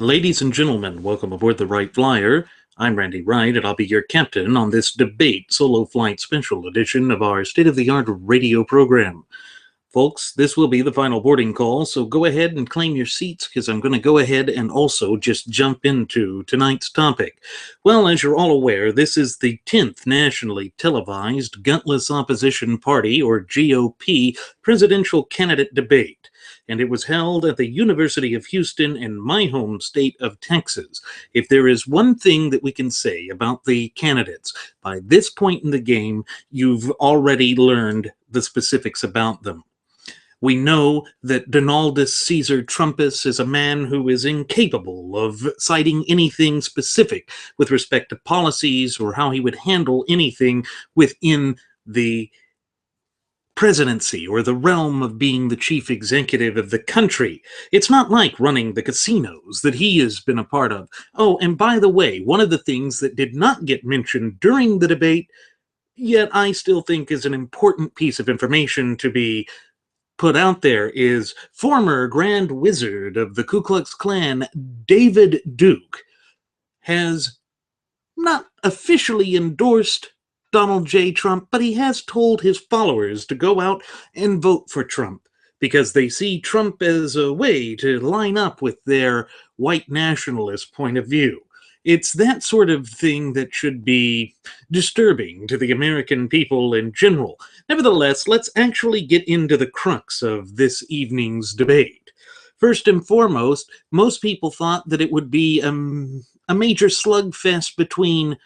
Ladies and gentlemen, welcome aboard the Wright Flyer. I'm Randy Wright, and I'll be your captain on this debate solo flight special edition of our state-of-the-art radio program. Folks, this will be the final boarding call, so go ahead and claim your seats because I'm going to go ahead and also just jump into tonight's topic. Well, as you're all aware, this is the 10th nationally televised Gutless Opposition Party, or GOP, presidential candidate debate, and it was held at the University of Houston in my home state of Texas. If there is one thing that we can say about the candidates, by this point in the game, you've already learned the specifics about them. We know that Donaldus Caesar Trumpus is a man who is incapable of citing anything specific with respect to policies or how he would handle anything within the presidency or the realm of being the chief executive of the country. It's not like running the casinos that he has been a part of. Oh, and by the way, one of the things that did not get mentioned during the debate, yet I still think is an important piece of information to be put out there, is former Grand Wizard of the Ku Klux Klan, David Duke, has not officially endorsed Donald J. Trump, but he has told his followers to go out and vote for Trump because they see Trump as a way to line up with their white nationalist point of view. It's that sort of thing that should be disturbing to the American people in general. Nevertheless, let's actually get into the crux of this evening's debate. First and foremost, most people thought that it would be a major slugfest between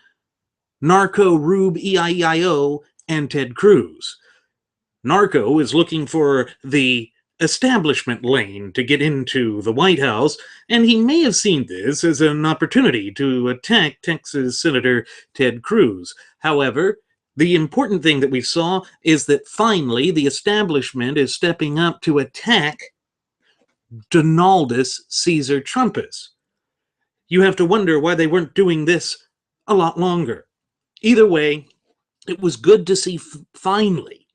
Narco Rube EIEIO and Ted Cruz. Narco is looking for the establishment lane to get into the White House, and he may have seen this as an opportunity to attack Texas Senator Ted Cruz. However, the important thing that we saw is that finally the establishment is stepping up to attack Donaldus Caesar Trumpus. You have to wonder why they weren't doing this a lot longer. Either way, it was good to see finally,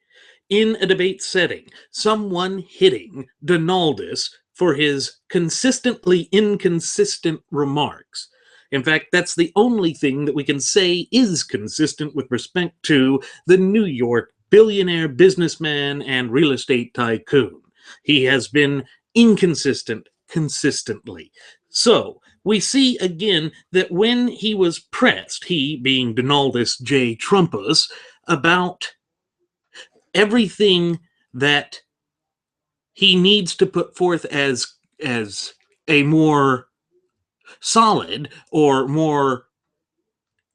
in a debate setting, someone hitting Donaldus for his consistently inconsistent remarks. In fact, that's the only thing that we can say is consistent with respect to the New York billionaire businessman and real estate tycoon. He has been inconsistent consistently. So, we see again that when he was pressed, he being Donaldus J. Trumpus, about everything that he needs to put forth as a more solid or more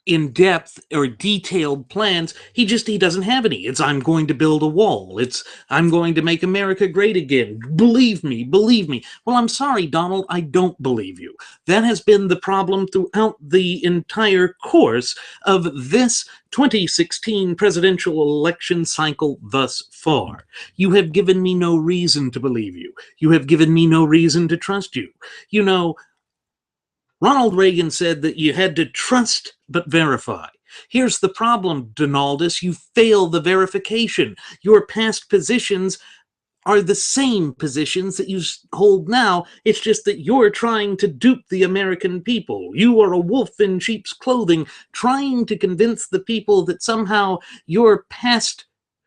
in-depth or detailed plans, he doesn't have any. It's I'm going to build a wall. It's I'm going to make America great again. Believe me, believe me. Well, I'm sorry, Donald, I don't believe you. That has been the problem throughout the entire course of this 2016 presidential election cycle thus far. You have given me no reason to believe you. You have given me no reason to trust you. You know, Ronald Reagan said that you had to trust but verify. Here's the problem, Donaldus. You fail the verification. Your past positions are the same positions that you hold now. It's just that you're trying to dupe the American people. You are a wolf in sheep's clothing, trying to convince the people that somehow your past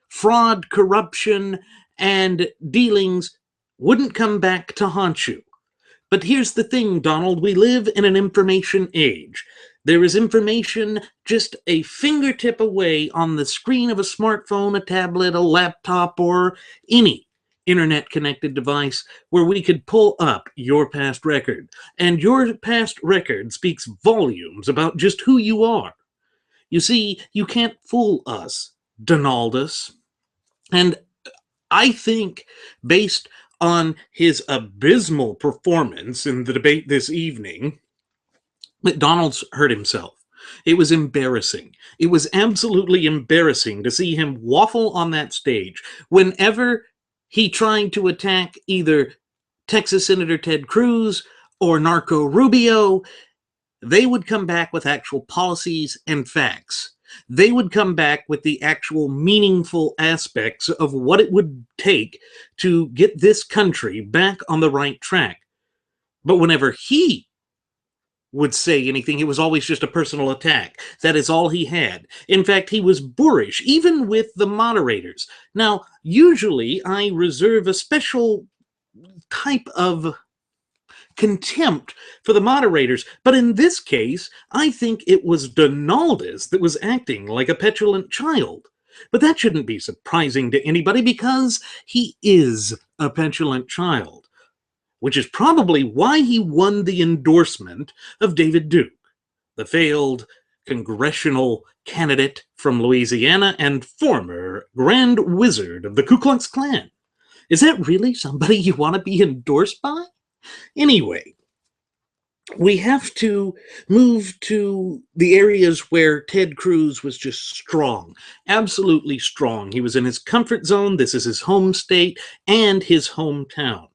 fraud, corruption, and dealings wouldn't come back to haunt you. But here's the thing, Donald, we live in an information age. There is information just a fingertip away on the screen of a smartphone, a tablet, a laptop, or any internet-connected device where we could pull up your past record. And your past record speaks volumes about just who you are. You see, you can't fool us, Donaldus. And I think, based on his abysmal performance in the debate this evening, that Donald's hurt himself. It was embarrassing. It was absolutely embarrassing to see him waffle on that stage whenever he tried to attack either Texas Senator Ted Cruz or Narco Rubio. They would come back with actual policies and facts. They would come back with the actual meaningful aspects of what it would take to get this country back on the right track. But whenever he would say anything. It was always just a personal attack. That is all he had. In fact, he was boorish, even with the moderators. Now, usually I reserve a special type of contempt for the moderators, but in this case, I think it was Donaldus that was acting like a petulant child. But that shouldn't be surprising to anybody because he is a petulant child, which is probably why he won the endorsement of David Duke, the failed congressional candidate from Louisiana and former Grand Wizard of the Ku Klux Klan. Is that really somebody you want to be endorsed by? Anyway, we have to move to the areas where Ted Cruz was just strong, absolutely strong. He was in his comfort zone. This is his home state and his hometown.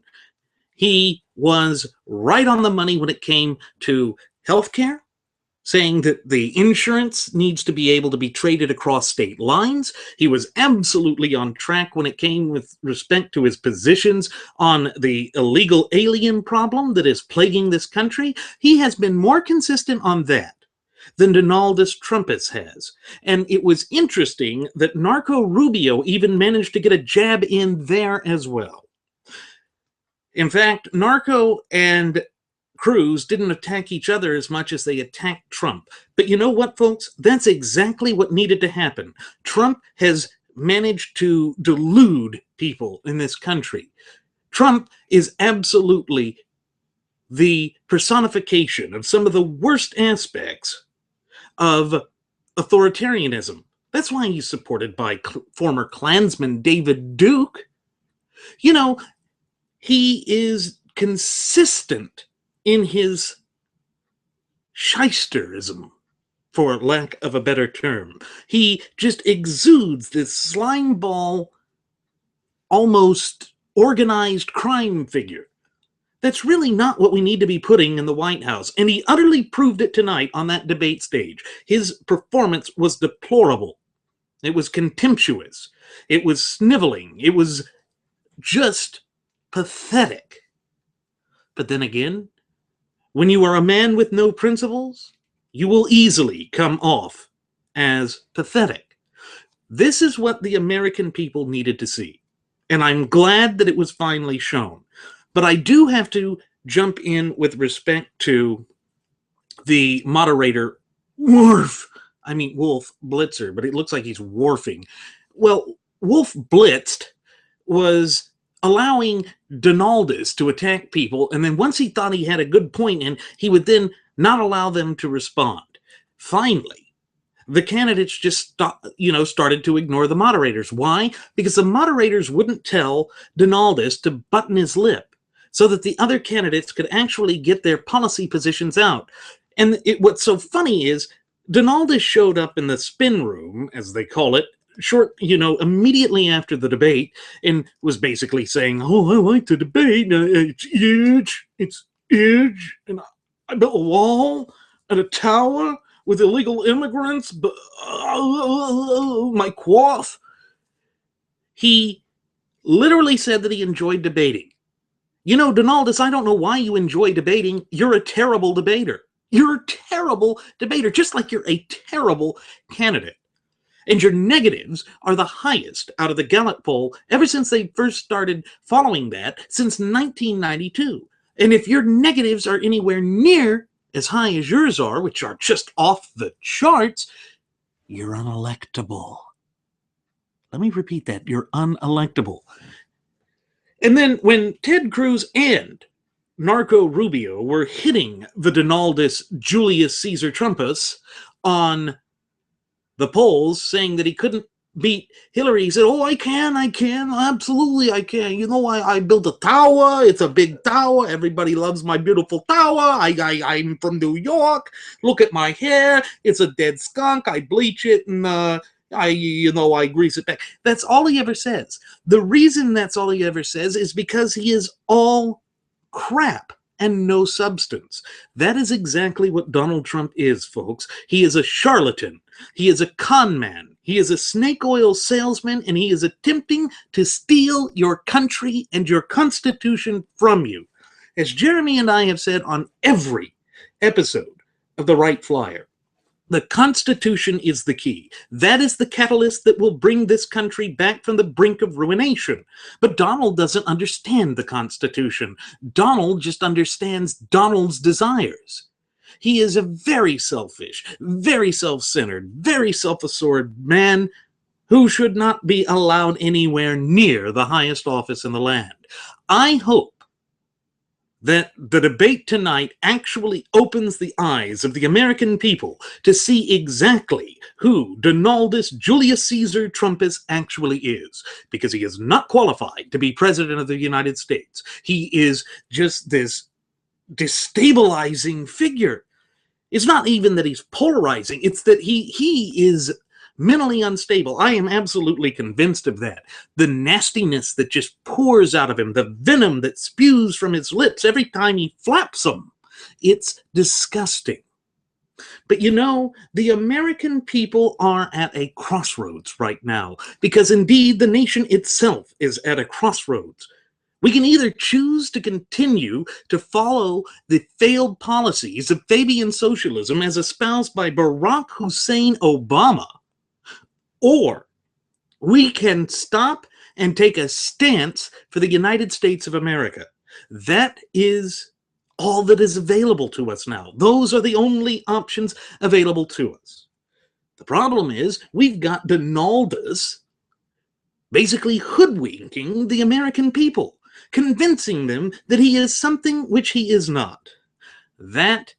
He was right on the money when it came to healthcare, saying that the insurance needs to be able to be traded across state lines. He was absolutely on track when it came with respect to his positions on the illegal alien problem that is plaguing this country. He has been more consistent on that than Donaldus Trumpus has. And it was interesting that Narco Rubio even managed to get a jab in there as well. In fact, Narco and Cruz didn't attack each other as much as they attacked Trump. But you know what, folks? That's exactly what needed to happen. Trump has managed to delude people in this country. Trump is absolutely the personification of some of the worst aspects of authoritarianism. That's why he's supported by former Klansman David Duke. You know, he is consistent in his shysterism, for lack of a better term. He just exudes this slime ball, almost organized crime figure. That's really not what we need to be putting in the White House. And he utterly proved it tonight on that debate stage. His performance was deplorable. It was contemptuous. It was sniveling. It was just pathetic. But then again, when you are a man with no principles, you will easily come off as pathetic. This is what the American people needed to see. And I'm glad that it was finally shown. But I do have to jump in with respect to the moderator, Wolf Blitzer, but it looks like he's wharfing. Well, Wolf Blitzed was allowing Donaldus to attack people, and then once he thought he had a good point in, he would then not allow them to respond. Finally, the candidates just started to ignore the moderators. Why? Because the moderators wouldn't tell Donaldus to button his lip so that the other candidates could actually get their policy positions out. And what's so funny is Donaldus showed up in the spin room, as they call it, immediately after the debate, and was basically saying, "Oh, I like the debate. It's huge, and I built a wall and a tower with illegal immigrants, but my quaff." He literally said that he enjoyed debating. You know, Donaldus, I don't know why you enjoy debating. You're a terrible debater. You're a terrible debater, just like you're a terrible candidate. And your negatives are the highest out of the Gallup poll ever since they first started following that, since 1992. And if your negatives are anywhere near as high as yours are, which are just off the charts, you're unelectable. Let me repeat that. You're unelectable. And then when Ted Cruz and Narco Rubio were hitting the Donaldus Julius Caesar Trumpus on the polls, saying that he couldn't beat Hillary, he said, "Oh, I can, absolutely I can. You know, I built a tower. It's a big tower. Everybody loves my beautiful tower. I'm from New York. Look at my hair. It's a dead skunk. I bleach it and I grease it back." That's all he ever says. The reason that's all he ever says is because he is all crap and no substance. That is exactly what Donald Trump is, folks. He is a charlatan. He is a con man. He is a snake oil salesman, and he is attempting to steal your country and your Constitution from you. As Jeremy and I have said on every episode of the Wright Flyer. The Constitution is the key. That is the catalyst that will bring this country back from the brink of ruination. But Donald doesn't understand the Constitution. Donald just understands Donald's desires. He is a very selfish, very self-centered, very self-assured man who should not be allowed anywhere near the highest office in the land. I hope that the debate tonight actually opens the eyes of the American people to see exactly who Donaldus Julius Caesar Trumpus actually is, because he is not qualified to be president of the United States. He is just this destabilizing figure. It's not even that he's polarizing, it's that he is mentally unstable. I am absolutely convinced of that. The nastiness that just pours out of him, the venom that spews from his lips every time he flaps them, it's disgusting. But you know, the American people are at a crossroads right now, because indeed the nation itself is at a crossroads. We can either choose to continue to follow the failed policies of Fabian socialism as espoused by Barack Hussein Obama, or we can stop and take a stance for the United States of America. That is all that is available to us now. Those are the only options available to us. The problem is we've got Donaldus basically hoodwinking the American people, convincing them that he is something which he is not. That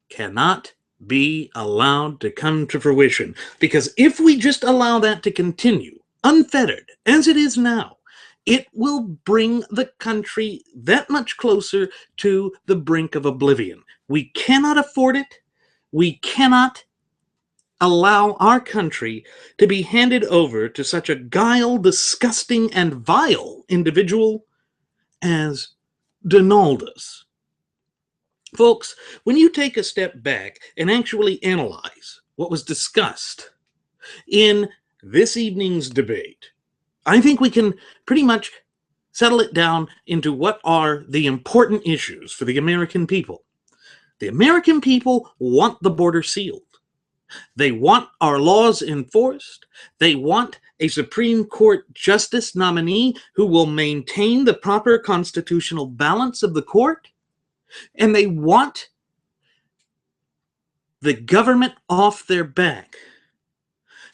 cannot be allowed to come to fruition, because if we just allow that to continue unfettered as it is now, it will bring the country that much closer to the brink of oblivion. We cannot afford it. We cannot allow our country to be handed over to such a guile, disgusting, and vile individual as Donaldus. Folks, when you take a step back and actually analyze what was discussed in this evening's debate, I think we can pretty much settle it down into what are the important issues for the American people. The American people want the border sealed. They want our laws enforced. They want a Supreme Court justice nominee who will maintain the proper constitutional balance of the court. And they want the government off their back.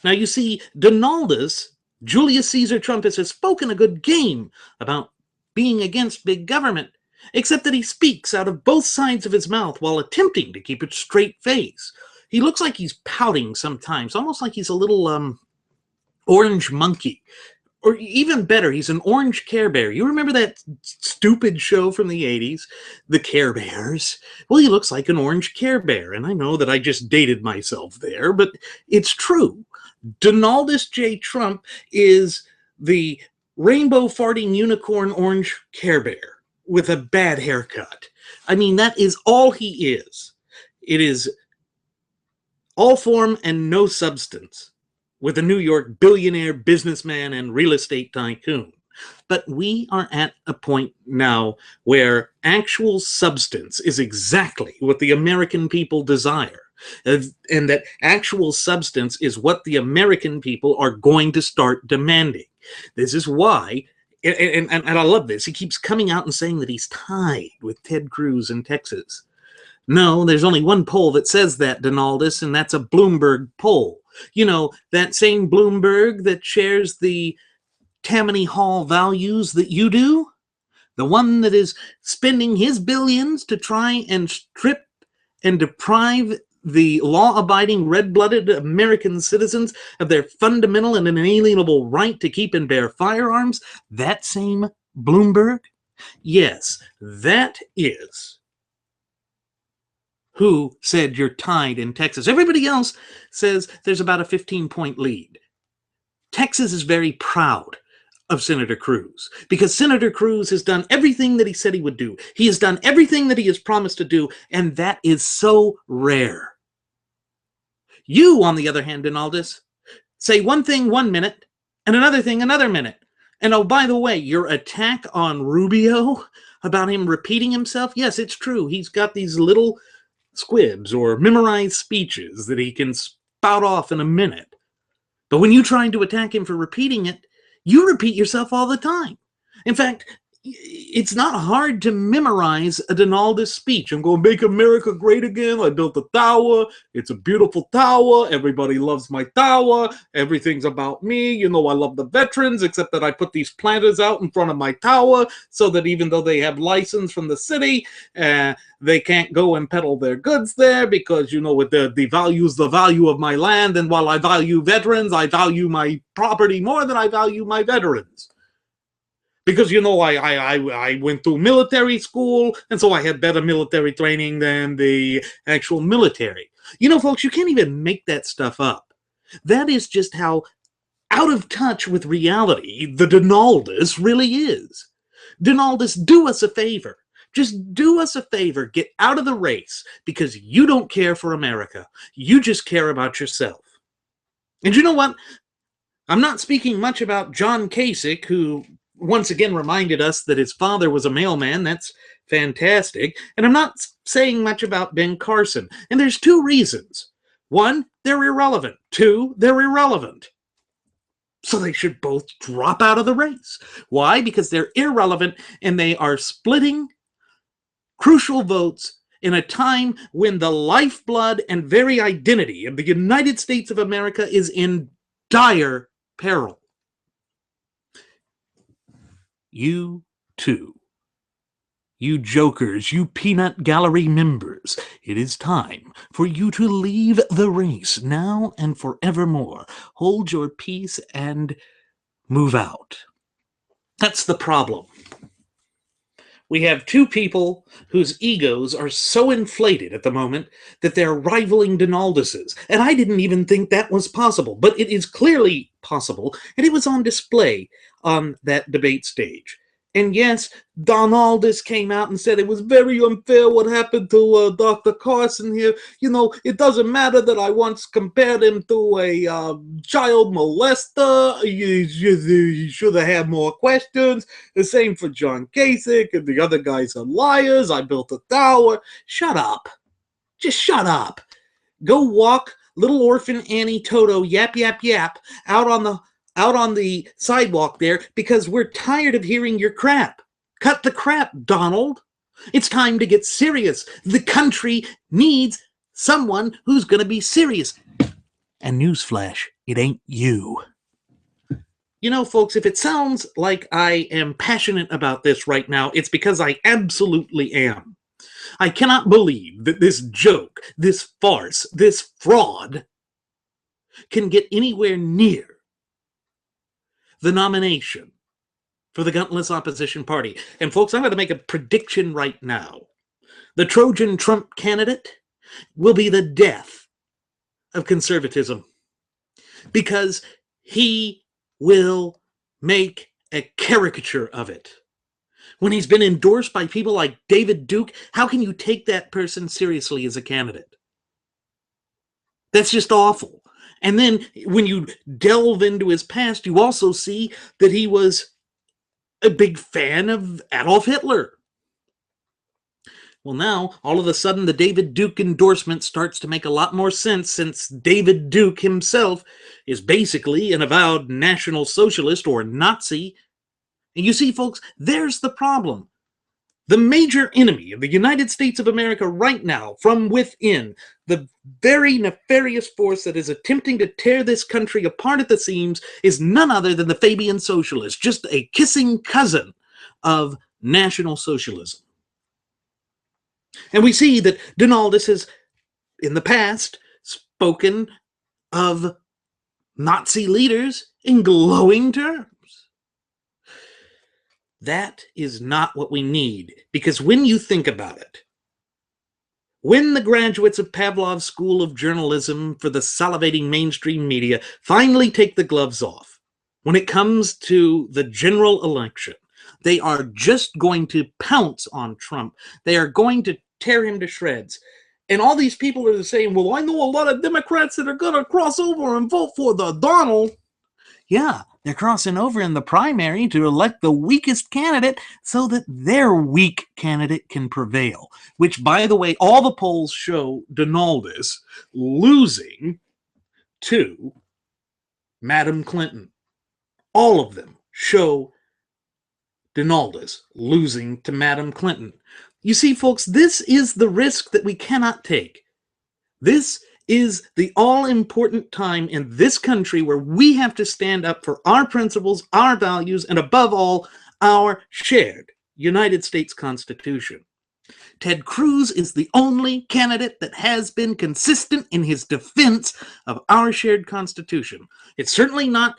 Now, you see, Donaldus Julius Caesar Trumpus has spoken a good game about being against big government, except that he speaks out of both sides of his mouth while attempting to keep a straight face. He looks like he's pouting sometimes, almost like he's a little orange monkey. Or even better, he's an orange Care Bear. You remember that stupid show from the 80s, The Care Bears? Well, he looks like an orange Care Bear, and I know that I just dated myself there, but it's true. Donaldus J. Trump is the rainbow farting unicorn orange Care Bear with a bad haircut. I mean, that is all he is. It is all form and no substance, with a New York billionaire, businessman, and real estate tycoon. But we are at a point now where actual substance is exactly what the American people desire. And that actual substance is what the American people are going to start demanding. This is why, and I love this, he keeps coming out and saying that he's tied with Ted Cruz in Texas. No, there's only one poll that says that, Donaldus, and that's a Bloomberg poll. You know, that same Bloomberg that shares the Tammany Hall values that you do, the one that is spending his billions to try and strip and deprive the law-abiding, red-blooded American citizens of their fundamental and inalienable right to keep and bear firearms, that same Bloomberg? Yes, that is who said you're tied in Texas. Everybody else says there's about a 15-point lead. Texas is very proud of Senator Cruz, because Senator Cruz has done everything that he said he would do. He has done everything that he has promised to do, and that is so rare. You, on the other hand, Donaldus, say one thing 1 minute and another thing another minute. And oh, by the way, your attack on Rubio about him repeating himself, yes, it's true. He's got these little squibs or memorized speeches that he can spout off in a minute. But when you try to attack him for repeating it, you repeat yourself all the time. In fact, it's not hard to memorize a Donaldist speech. I'm going to make America great again. I built a tower. It's a beautiful tower. Everybody loves my tower. Everything's about me. You know, I love the veterans, except that I put these planters out in front of my tower so that even though they have license from the city, they can't go and peddle their goods there because, you know, it devalues the value of my land. And while I value veterans, I value my property more than I value my veterans. Because, you know, I went through military school, and so I had better military training than the actual military. You know, folks, you can't even make that stuff up. That is just how out of touch with reality the Donaldist really is. Donaldist, do us a favor. Just do us a favor. Get out of the race, because you don't care for America. You just care about yourself. And you know what? I'm not speaking much about John Kasich, who once again reminded us that his father was a mailman. That's fantastic. And I'm not saying much about Ben Carson. And there's two reasons. One, they're irrelevant. Two, they're irrelevant. So they should both drop out of the race. Why? Because they're irrelevant and they are splitting crucial votes in a time when the lifeblood and very identity of the United States of America is in dire peril. You too, you jokers, you peanut gallery members, it is time for you to leave the race now and forevermore. Hold your peace and move out. That's the problem. We have two people whose egos are so inflated at the moment that they're rivaling Donalduses. And I didn't even think that was possible, but it is clearly possible, and it was on display on that debate stage. And yes, Donaldus came out and said it was very unfair what happened to Dr. Carson here. You know, it doesn't matter that I once compared him to a child molester. You should have had more questions. The same for John Kasich, and the other guys are liars. I built a tower. Shut up. Just shut up. Go walk little orphan Annie Toto yap, yap, yap out on the sidewalk there, because we're tired of hearing your crap. Cut the crap, Donald. It's time to get serious. The country needs someone who's going to be serious. And newsflash, it ain't you. You know, folks, if it sounds like I am passionate about this right now, it's because I absolutely am. I cannot believe that this joke, this farce, this fraud can get anywhere near the nomination for the gutless opposition party. And folks, I'm going to make a prediction right now. The Trojan Trump candidate will be the death of conservatism, because he will make a caricature of it. When he's been endorsed by people like David Duke, how can you take that person seriously as a candidate? That's just awful. And then when you delve into his past, you also see that he was a big fan of Adolf Hitler. Well, now, all of a sudden, the David Duke endorsement starts to make a lot more sense, since David Duke himself is basically an avowed National Socialist or Nazi. And you see, folks, there's the problem. The major enemy of the United States of America right now, from within, the very nefarious force that is attempting to tear this country apart at the seams, is none other than the Fabian Socialist, just a kissing cousin of National Socialism. And we see that Donaldus has, in the past, spoken of Nazi leaders in glowing terms. That is not what we need, because when you think about it, when the graduates of Pavlov's School of Journalism for the salivating mainstream media finally take the gloves off, when it comes to the general election, they are just going to pounce on Trump. They are going to tear him to shreds. And all these people are saying, well, I know a lot of Democrats that are going to cross over and vote for the Donald. Yeah, They're crossing over in the primary to elect the weakest candidate so that their weak candidate can prevail, which, by the way, all the polls show Donaldus losing to Madam Clinton. All of them show Donaldus losing to Madam Clinton. You see, folks, this is the risk that we cannot take. This is the all-important time in this country where we have to stand up for our principles, our values, and above all, our shared United States Constitution. Ted Cruz is the only candidate that has been consistent in his defense of our shared Constitution. It's certainly not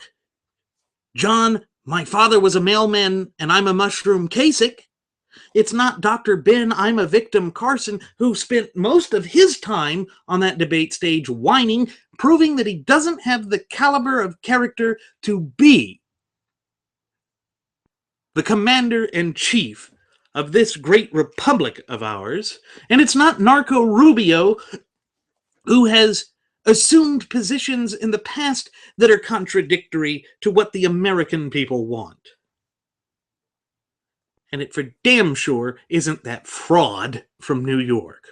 John, my father was a mailman and I'm a mushroom Kasich. It's not Dr. Ben, I'm a victim Carson, who spent most of his time on that debate stage whining, proving that he doesn't have the caliber of character to be the commander-in-chief of this great republic of ours. And it's not Narco Rubio, who has assumed positions in the past that are contradictory to what the American people want. And it for damn sure isn't that fraud from New York.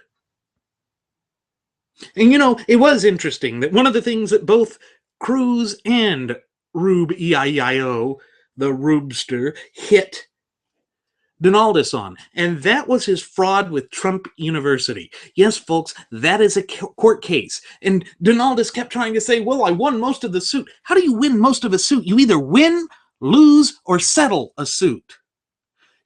And you know, it was interesting that one of the things that both Cruz and Rube E-I-E-I-O, the Rubester, hit Donaldus on, and that was his fraud with Trump University. Yes, folks, that is a court case. And Donaldus kept trying to say, well, I won most of the suit. How do you win most of a suit? You either win, lose, or settle a suit.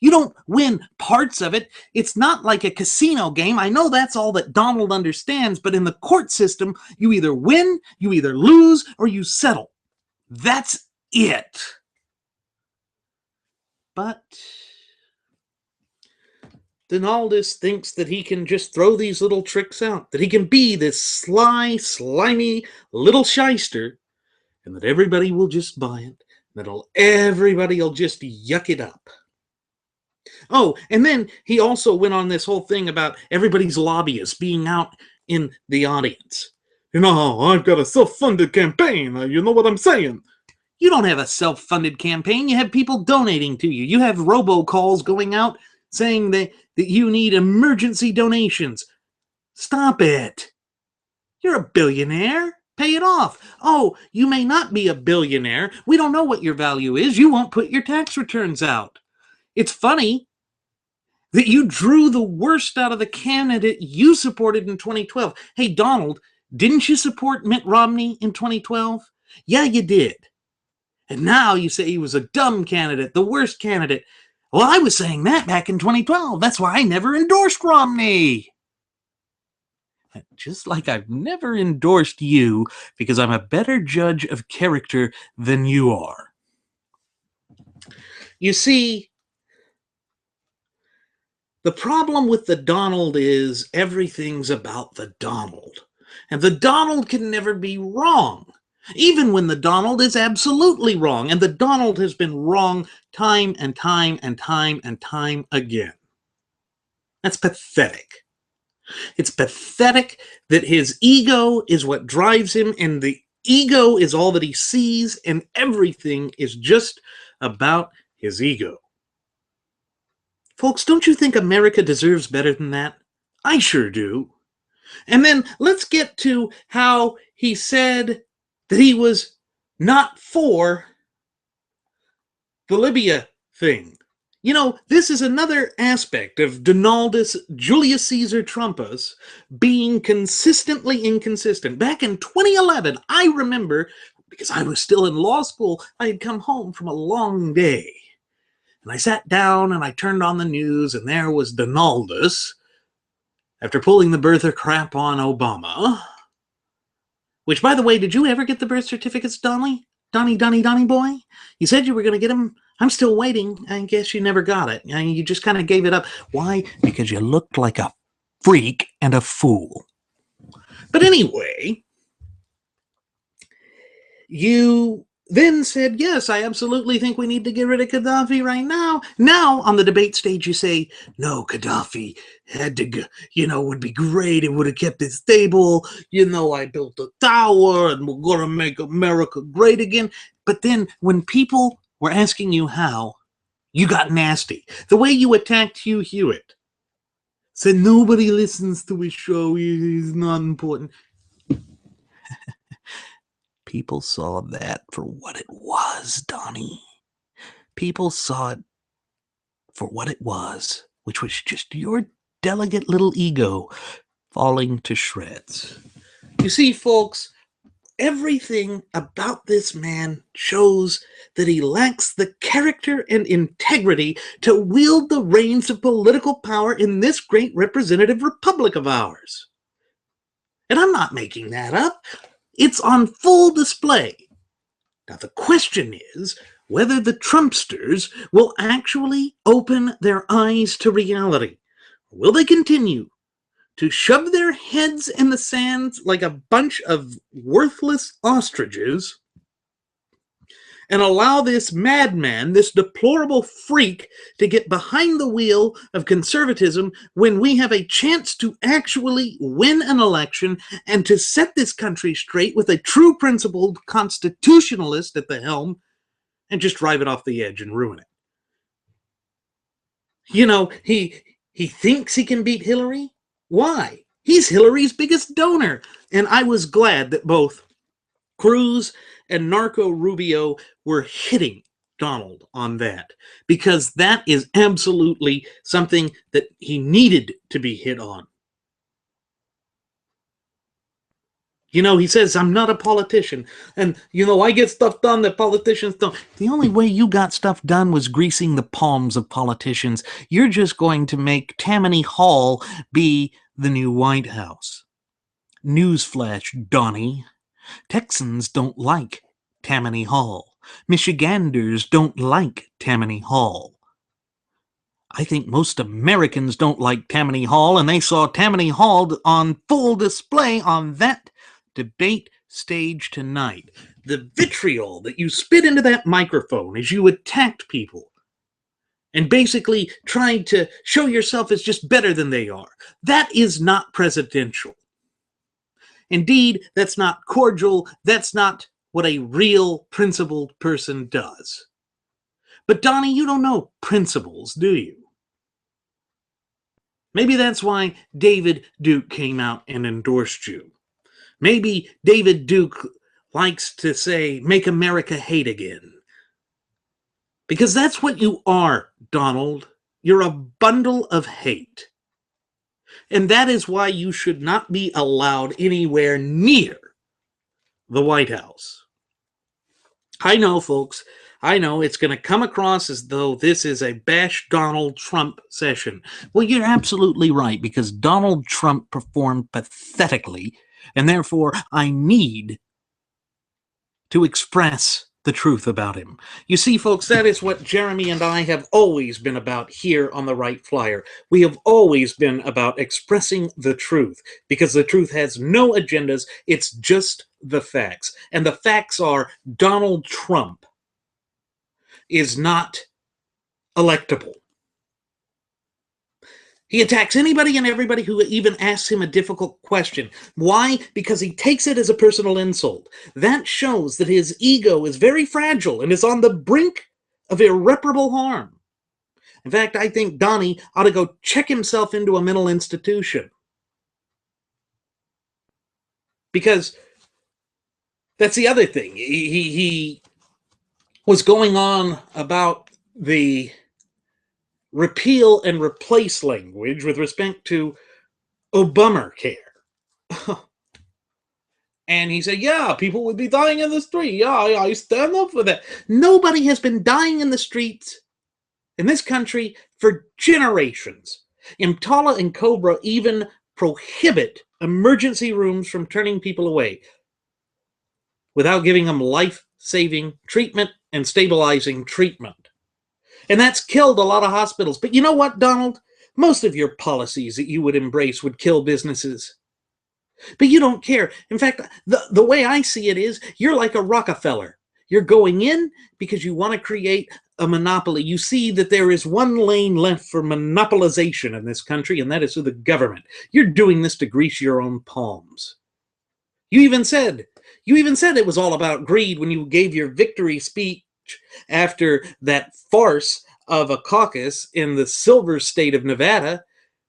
You don't win parts of it. It's not like a casino game. I know that's all that Donald understands, but in the court system, you either win, you either lose, or you settle. That's it. But Donaldus thinks that he can just throw these little tricks out, that he can be this sly, slimy little shyster, and that everybody will just buy it, that everybody will just yuck it up. Oh, and then he also went on this whole thing about everybody's lobbyists being out in the audience. You know, I've got a self-funded campaign. You know what I'm saying? You don't have a self-funded campaign. You have people donating to you. You have robocalls going out saying that you need emergency donations. Stop it. You're a billionaire. Pay it off. Oh, you may not be a billionaire. We don't know what your value is. You won't put your tax returns out. It's funny that you drew the worst out of the candidate you supported in 2012. Hey, Donald, didn't you support Mitt Romney in 2012? Yeah, you did. And now you say he was a dumb candidate, the worst candidate. Well, I was saying that back in 2012. That's why I never endorsed Romney. Just like I've never endorsed you because I'm a better judge of character than you are. You see, the problem with the Donald is everything's about the Donald. And the Donald can never be wrong, even when the Donald is absolutely wrong. And the Donald has been wrong time and time and time and time again. That's pathetic. It's pathetic that his ego is what drives him, and the ego is all that he sees, and everything is just about his ego. Folks, don't you think America deserves better than that? I sure do. And then let's get to how he said that he was not for the Libya thing. You know, this is another aspect of Donaldus Julius Caesar Trumpus being consistently inconsistent. Back in 2011, I remember, because I was still in law school, I had come home from a long day. And I sat down and I turned on the news, and there was Donaldus, after pulling the birther crap on Obama. Which, by the way, did you ever get the birth certificates, Donnie? Donnie boy? You said you were going to get them. I'm still waiting. I guess you never got it. I mean, you just kind of gave it up. Why? Because you looked like a freak and a fool. But anyway, you then said, yes, I absolutely think we need to get rid of Gaddafi right now. Now, on the debate stage, you say, no, Gaddafi had to go, would be great. It would have kept it stable. I built a tower and we're going to make America great again. But then when people were asking you how, you got nasty. The way you attacked Hugh Hewitt. Said nobody listens to his show. He's not important. People saw that for what it was, Donnie. People saw it for what it was, which was just your delicate little ego falling to shreds. You see, folks, everything about this man shows that he lacks the character and integrity to wield the reins of political power in this great representative republic of ours. And I'm not making that up. It's on full display. Now, the question is whether the Trumpsters will actually open their eyes to reality. Will they continue to shove their heads in the sand like a bunch of worthless ostriches and allow this madman, this deplorable freak, to get behind the wheel of conservatism when we have a chance to actually win an election and to set this country straight with a true principled constitutionalist at the helm and just drive it off the edge and ruin it? He thinks he can beat Hillary. Why? He's Hillary's biggest donor. And I was glad that both Cruz and Narco Rubio were hitting Donald on that, because that is absolutely something that he needed to be hit on. He says, I'm not a politician. And, I get stuff done that politicians don't. The only way you got stuff done was greasing the palms of politicians. You're just going to make Tammany Hall be the new White House. Newsflash, Donnie. Texans don't like Tammany Hall. Michiganders don't like Tammany Hall. I think most Americans don't like Tammany Hall, and they saw Tammany Hall on full display on that debate stage tonight. The vitriol that you spit into that microphone as you attacked people and basically tried to show yourself as just better than they are, that is not presidential. Indeed, that's not cordial. That's not what a real principled person does. But Donnie, you don't know principles, do you? Maybe that's why David Duke came out and endorsed you. Maybe David Duke likes to say, make America hate again. Because that's what you are, Donald. You're a bundle of hate. And that is why you should not be allowed anywhere near the White House. I know, folks. I know it's going to come across as though this is a bash Donald Trump session. Well, you're absolutely right, because Donald Trump performed pathetically, and therefore I need to express the truth about him. You see, folks, that is what Jeremy and I have always been about here on the Wright Flyer. We have always been about expressing the truth, because the truth has no agendas. It's just the facts. And the facts are Donald Trump is not electable. He attacks anybody and everybody who even asks him a difficult question. Why? Because he takes it as a personal insult. That shows that his ego is very fragile and is on the brink of irreparable harm. In fact, I think Donnie ought to go check himself into a mental institution. Because that's the other thing. He was going on about the repeal and replace language with respect to Obamacare. And he said, yeah, people would be dying in the street. Yeah, I stand up for that. Nobody has been dying in the streets in this country for generations. EMTALA and COBRA even prohibit emergency rooms from turning people away without giving them life-saving treatment and stabilizing treatment. And that's killed a lot of hospitals. But you know what, Donald? Most of your policies that you would embrace would kill businesses. But you don't care. In fact, the way I see it is, you're like a Rockefeller. You're going in because you want to create a monopoly. You see that there is one lane left for monopolization in this country, and that is through the government. You're doing this to grease your own palms. You even said it was all about greed when you gave your victory speech after that farce of a caucus in the silver state of Nevada,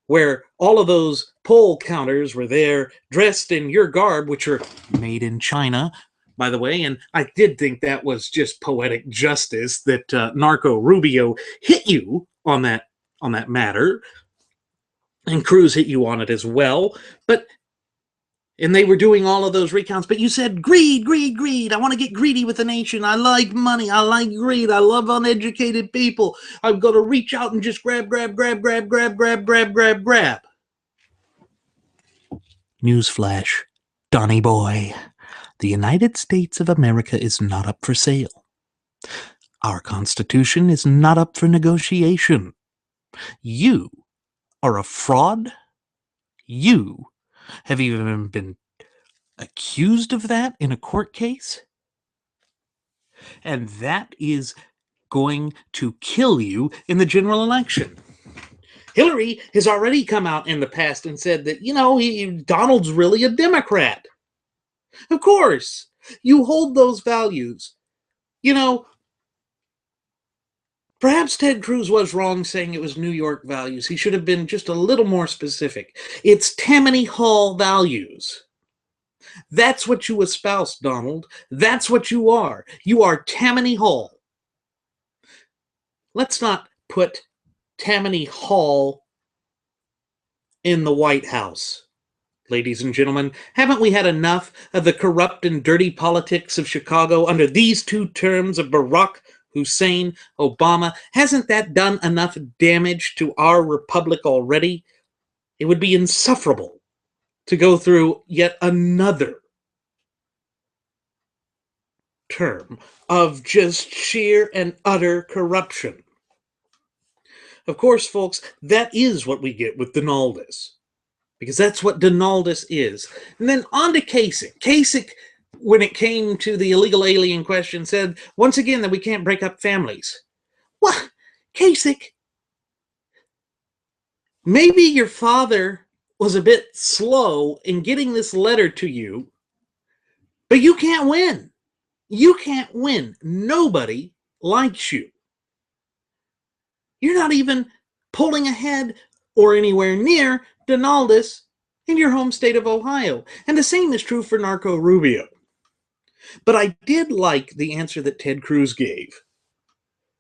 where all of those poll counters were there dressed in your garb, which are made in China, by the way. And I did think that was just poetic justice that Narco Rubio hit you on that matter, and Cruz hit you on it as well. And they were doing all of those recounts, but you said greed, greed, greed. I want to get greedy with the nation. I like money. I like greed. I love uneducated people. I'm going to reach out and just grab. Newsflash, Donny boy. The United States of America is not up for sale. Our Constitution is not up for negotiation. You are a fraud. You have even been accused of that in a court case. And that is going to kill you in the general election. Hillary has already come out in the past and said that, Donald's really a Democrat. Of course, you hold those values. Perhaps Ted Cruz was wrong saying it was New York values. He should have been just a little more specific. It's Tammany Hall values. That's what you espouse, Donald. That's what you are. You are Tammany Hall. Let's not put Tammany Hall in the White House. Ladies and gentlemen, haven't we had enough of the corrupt and dirty politics of Chicago under these 2 terms of Barack Hussein Obama? Hasn't that done enough damage to our republic already? It would be insufferable to go through yet another term of just sheer and utter corruption. Of course, folks, that is what we get with Donaldus, because that's what Donaldus is. And then on to Kasich. Kasich, when it came to the illegal alien question, said once again that we can't break up families. What? Kasich, maybe your father was a bit slow in getting this letter to you, but you can't win. You can't win. Nobody likes you. You're not even pulling ahead or anywhere near Donaldus in your home state of Ohio. And the same is true for Narco Rubio. But I did like the answer that Ted Cruz gave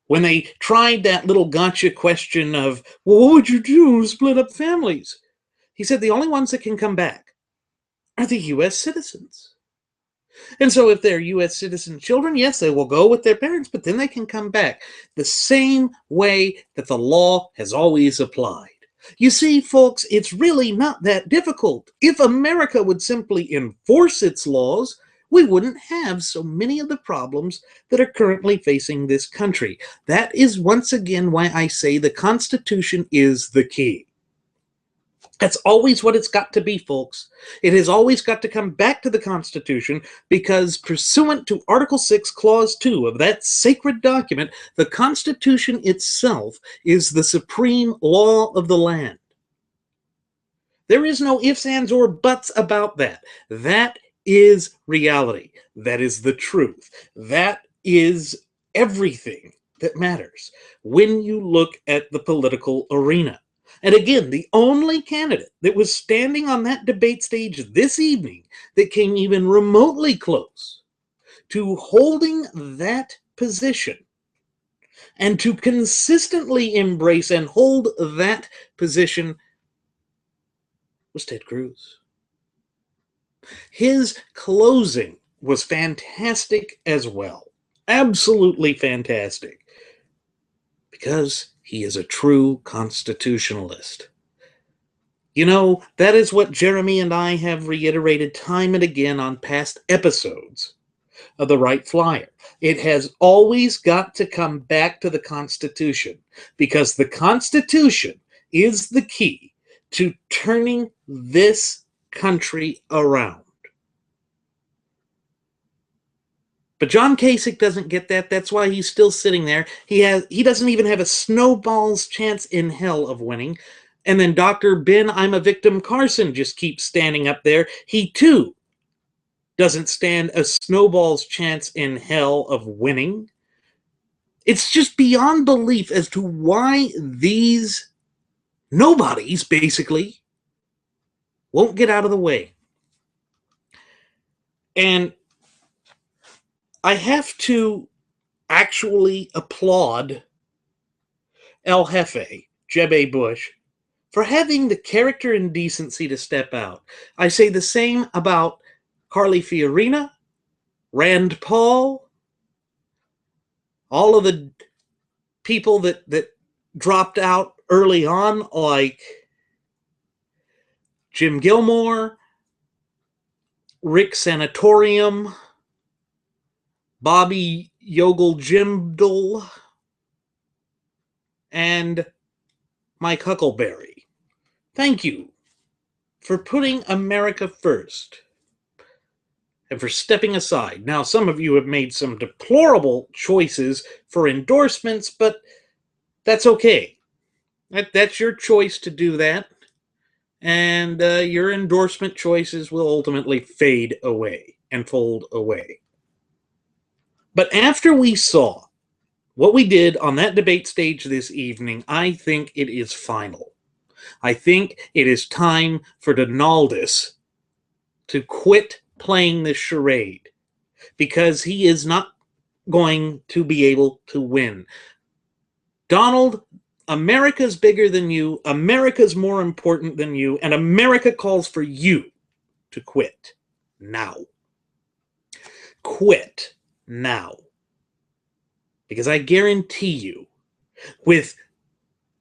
when they tried that little gotcha question of, well, what would you do to split up families? He said the only ones that can come back are the U.S. citizens. And so if they're U.S. citizen children, yes, they will go with their parents, but then they can come back the same way that the law has always applied. You see, folks, it's really not that difficult. If America would simply enforce its laws, we wouldn't have so many of the problems that are currently facing this country. That is once again why I say the Constitution is the key. That's always what it's got to be, folks. It has always got to come back to the Constitution because pursuant to Article 6, Clause 2 of that sacred document, the Constitution itself is the supreme law of the land. There is no ifs, ands, or buts about that. That is reality. That is the truth. That is everything that matters when you look at the political arena. And again, the only candidate that was standing on that debate stage this evening that came even remotely close to holding that position and to consistently embrace and hold that position was Ted Cruz. His closing was fantastic as well. Absolutely fantastic. Because he is a true constitutionalist. That is what Jeremy and I have reiterated time and again on past episodes of the Wright Flyer. It has always got to come back to the Constitution, because the Constitution is the key to turning this country around. But John Kasich doesn't get that. That's why he's still sitting there. He doesn't even have a snowball's chance in hell of winning. And then Dr. Ben, I'm a Victim Carson just keeps standing up there. He too doesn't stand a snowball's chance in hell of winning. It's just beyond belief as to why these nobodies basically won't get out of the way. And I have to actually applaud El Jefe, Jeb A. Bush, for having the character and decency to step out. I say the same about Carly Fiorina, Rand Paul, all of the people that dropped out early on, like Jim Gilmore, Rick Sanatorium, Bobby Yogel Jimdal, and Mike Huckleberry. Thank you for putting America first and for stepping aside. Now, some of you have made some deplorable choices for endorsements, but that's okay. That's your choice to do that. And your endorsement choices will ultimately fade away and fold away. But after we saw what we did on that debate stage this evening, I think it is final. I think it is time for Donaldus to quit playing this charade because he is not going to be able to win. Donald, America's bigger than you, America's more important than you, and America calls for you to quit now. Quit now. Because I guarantee you, with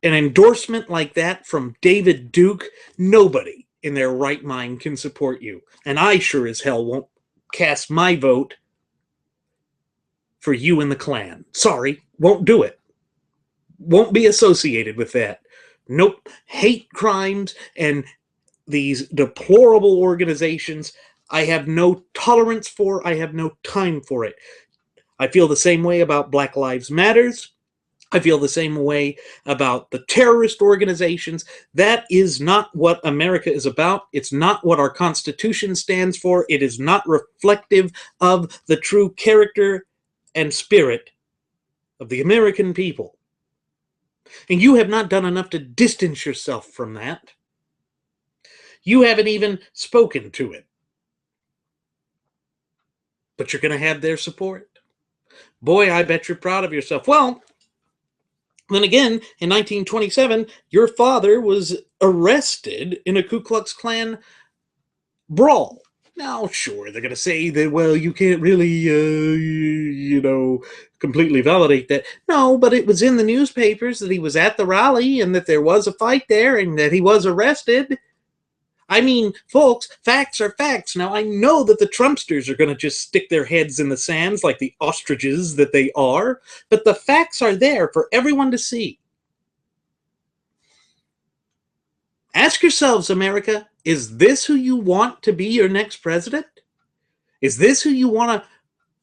an endorsement like that from David Duke, nobody in their right mind can support you. And I sure as hell won't cast my vote for you and the Klan. Sorry, won't do it. Won't be associated with that. Nope. Hate crimes and these deplorable organizations, I have no tolerance for. I have no time for it. I feel the same way about Black Lives Matters. I feel the same way about the terrorist organizations. That is not what America is about. It's not what our Constitution stands for. It is not reflective of the true character and spirit of the American people. And you have not done enough to distance yourself from that. You haven't even spoken to it. But you're going to have their support. Boy, I bet you're proud of yourself. Well, then again, in 1927, your father was arrested in a Ku Klux Klan brawl. Now, sure, they're going to say that, well, you can't really, completely validate that. No, but it was in the newspapers that he was at the rally and that there was a fight there and that he was arrested. I mean, folks, facts are facts. Now, I know that the Trumpsters are going to just stick their heads in the sands like the ostriches that they are, but the facts are there for everyone to see. Ask yourselves, America, is this who you want to be your next president? Is this who you want to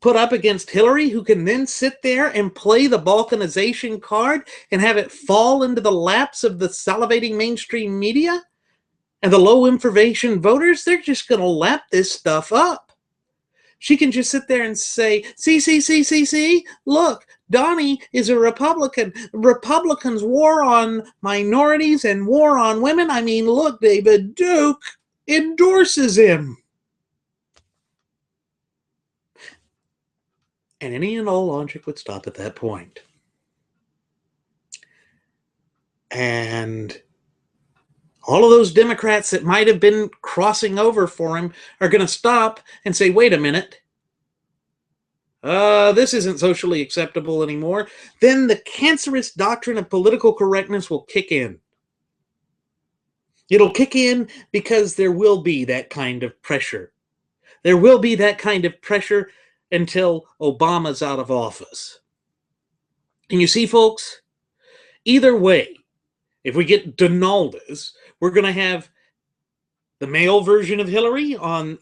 put up against Hillary, who can then sit there and play the balkanization card and have it fall into the laps of the salivating mainstream media? And the low information voters, they're just going to lap this stuff up. She can just sit there and say, see, look, Donnie is a Republican. Republicans war on minorities and war on women. I mean, look, David Duke endorses him. And any and all logic would stop at that point. And all of those Democrats that might have been crossing over for him are going to stop and say, wait a minute, this isn't socially acceptable anymore. Then the cancerous doctrine of political correctness will kick in. It'll kick in because there will be that kind of pressure. There will be that kind of pressure until Obama's out of office. And you see, folks, either way, if we get Donaldus, we're going to have The male version of Hillary on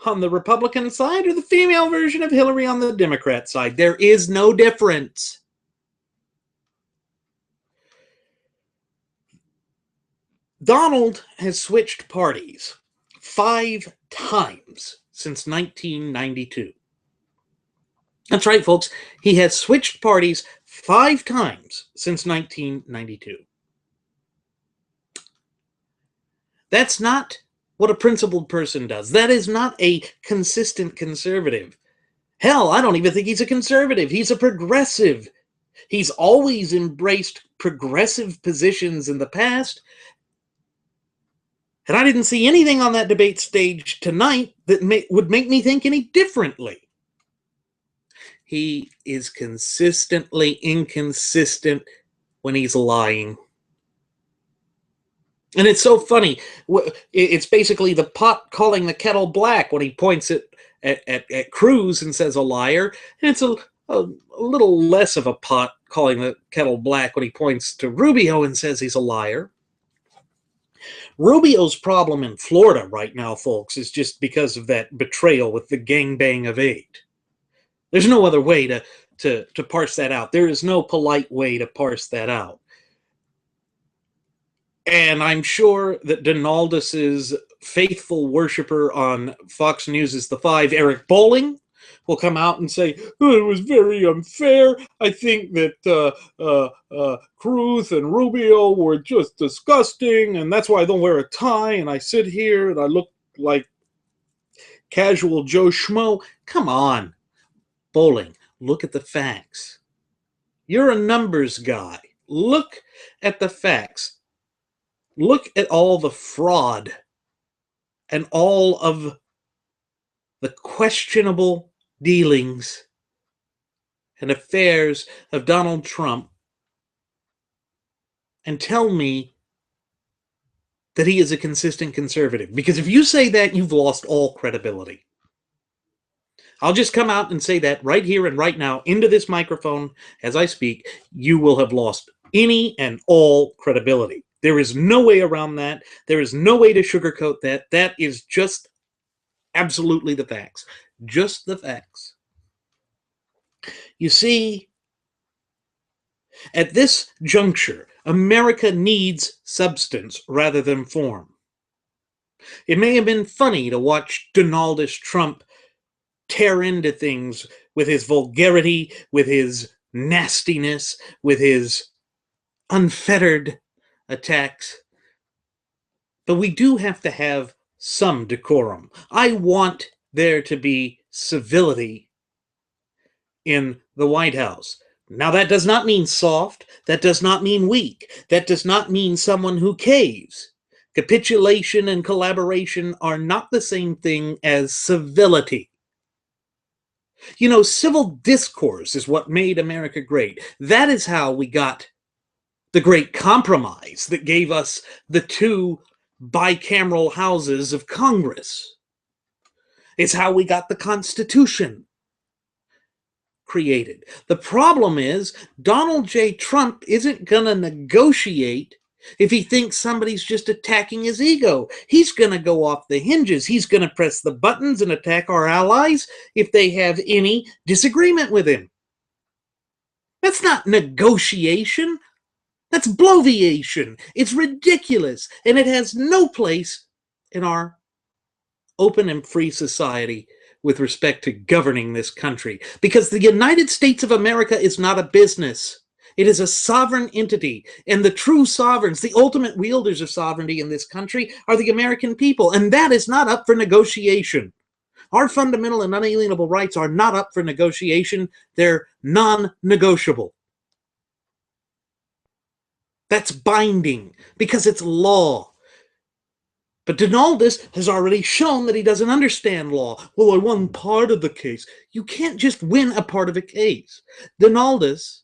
the Republican side, or the female version of Hillary on the Democrat side? There is no difference. Donald has switched parties 5 times since 1992. That's right, folks. He has switched parties 5 times since 1992. That's not what a principled person does. That is not a consistent conservative. Hell, I don't even think he's a conservative. He's a progressive. He's always embraced progressive positions in the past. And I didn't see anything on that debate stage tonight that would make me think any differently. He is consistently inconsistent when he's lying. And it's so funny. It's basically the pot calling the kettle black when he points at Cruz and says a liar. And it's a little less of a pot calling the kettle black when he points to Rubio and says he's a liar. Rubio's problem in Florida right now, folks, is just because of that betrayal with the gangbang of 8. There's no other way to parse that out. There is no polite way to parse that out. And I'm sure that Donaldus's faithful worshiper on Fox News' The Five, Eric Bolling, will come out and say, oh, it was very unfair. I think that Cruz and Rubio were just disgusting, and that's why I don't wear a tie, and I sit here and I look like casual Joe Schmo. Come on, Bolling, look at the facts. You're a numbers guy. Look at the facts. Look at all the fraud and all of the questionable dealings and affairs of Donald Trump and tell me that he is a consistent conservative. Because if you say that, you've lost all credibility. I'll just come out and say that right here and right now into this microphone as I speak. You will have lost any and all credibility. There is no way around that. There is no way to sugarcoat that. That is just absolutely the facts. Just the facts. You see, at this juncture, America needs substance rather than form. It may have been funny to watch Donaldus Trump tear into things with his vulgarity, with his nastiness, with his unfettered attacks. But we do have to have some decorum. I want there to be civility in the White House. Now, that does not mean soft. That does not mean weak. That does not mean someone who caves. Capitulation and collaboration are not the same thing as civility. You know, civil discourse is what made America great. That is how we got the Great Compromise that gave us the 2 bicameral houses of Congress. It's how we got the Constitution created. The problem is Donald J. Trump isn't going to negotiate if he thinks somebody's just attacking his ego. He's going to go off the hinges. He's going to press the buttons and attack our allies if they have any disagreement with him. That's not negotiation. That's bloviation. It's ridiculous, and it has no place in our open and free society with respect to governing this country. Because the United States of America is not a business. It is a sovereign entity, and the true sovereigns, the ultimate wielders of sovereignty in this country, are the American people, and that is not up for negotiation. Our fundamental and unalienable rights are not up for negotiation. They're non-negotiable. That's binding because it's law. But Donaldus has already shown that he doesn't understand law. Well, I won part of the case. You can't just win a part of a case. Donaldus,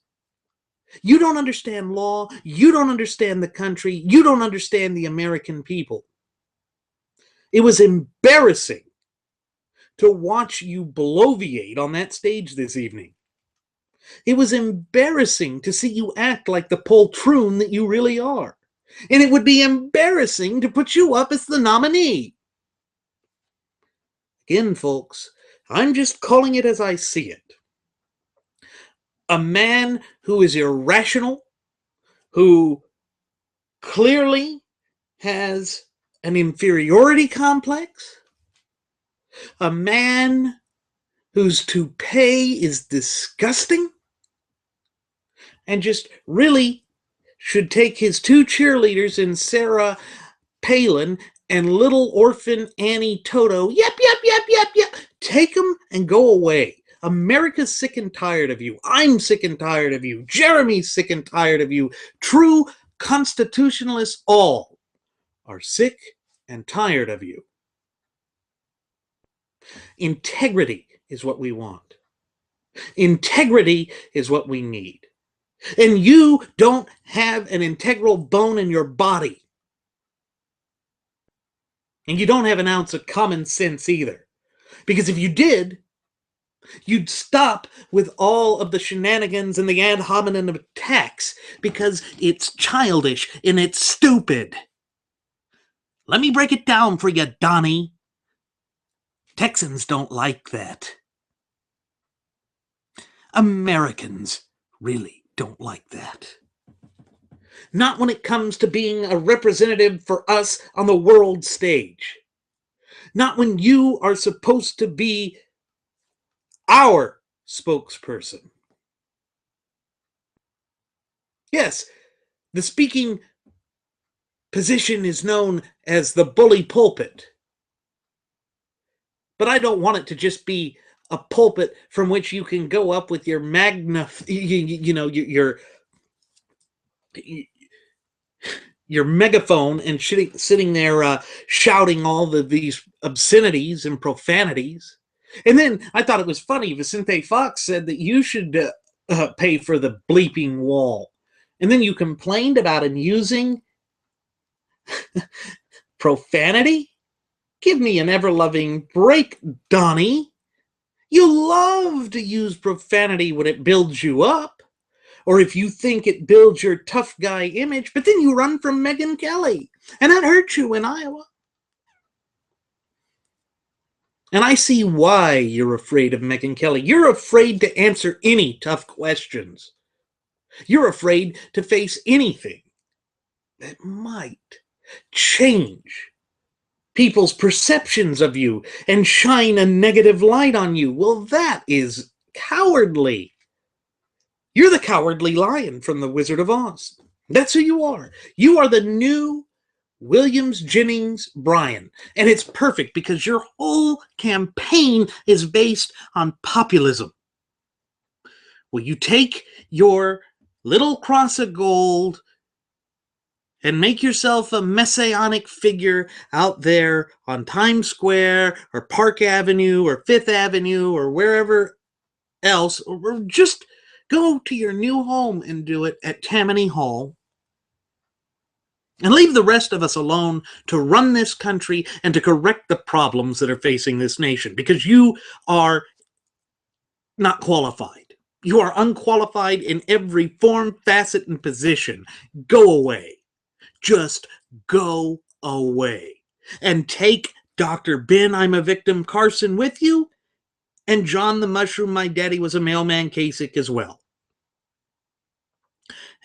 you don't understand law. You don't understand the country. You don't understand the American people. It was embarrassing to watch you bloviate on that stage this evening. It was embarrassing to see you act like the poltroon that you really are. And it would be embarrassing to put you up as the nominee. Again, folks, I'm just calling it as I see it. A man who is irrational, who clearly has an inferiority complex, a man whose toupee is disgusting, and just really should take his two cheerleaders in Sarah Palin and little orphan Annie Toto, yep, take them and go away. America's sick and tired of you. I'm sick and tired of you. Jeremy's sick and tired of you. True constitutionalists all are sick and tired of you. Integrity is what we want. Integrity is what we need. And you don't have an integral bone in your body. And you don't have an ounce of common sense either. Because if you did, you'd stop with all of the shenanigans and the ad hominem attacks, because it's childish and it's stupid. Let me break it down for you, Donnie. Texans don't like that. Americans really don't like that. Not when it comes to being a representative for us on the world stage. Not when you are supposed to be our spokesperson. Yes, the speaking position is known as the bully pulpit. But I don't want it to just be a pulpit from which you can go up with your your megaphone and sitting there shouting all these obscenities and profanities. And then I thought it was funny, Vicente Fox said that you should pay for the bleeping wall. And then you complained about him using profanity? Give me an ever-loving break, Donnie. You love to use profanity when it builds you up, or if you think it builds your tough guy image, but then you run from Megyn Kelly, and that hurts you in Iowa. And I see why you're afraid of Megyn Kelly. You're afraid to answer any tough questions. You're afraid to face anything that might change people's perceptions of you and shine a negative light on you. Well, that is cowardly. You're the cowardly lion from The Wizard of Oz. That's who you are. You are the new Williams Jennings Bryan. And it's perfect because your whole campaign is based on populism. Well, you take your little cross of gold and make yourself a messianic figure out there on Times Square or Park Avenue or Fifth Avenue or wherever else, or just go to your new home and do it at Tammany Hall, and leave the rest of us alone to run this country and to correct the problems that are facing this nation, because you are not qualified. You are unqualified in every form, facet, and position. Go away. Just go away. And take Dr. Ben, I'm a Victim Carson with you, and John the Mushroom, My Daddy Was a Mailman Kasich as well.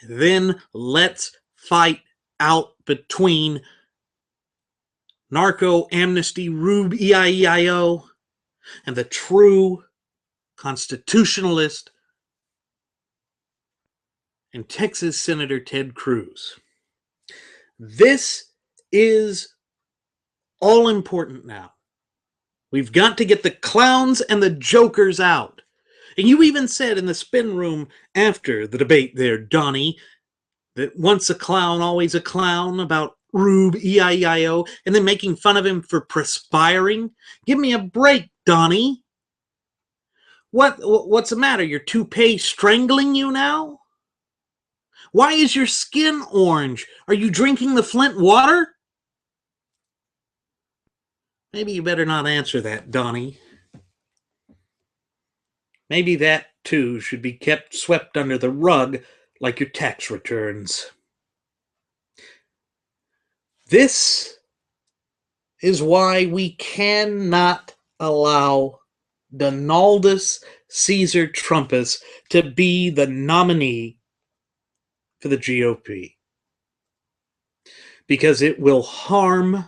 Then let's fight out between narco amnesty Rube EIEIO and the true constitutionalist and Texas Senator Ted Cruz. This is all important now. We've got to get the clowns and the jokers out. And you even said in the spin room after the debate there, Donnie, that once a clown, always a clown about Rube EIEIO, and then making fun of him for perspiring. Give me a break, Donnie. What's the matter? Your toupee strangling you now? Why is your skin orange? Are you drinking the Flint water? Maybe you better not answer that, Donnie. Maybe that, too, should be kept swept under the rug like your tax returns. This is why we cannot allow Donaldus Caesar Trumpus to be the nominee for the GOP, because it will harm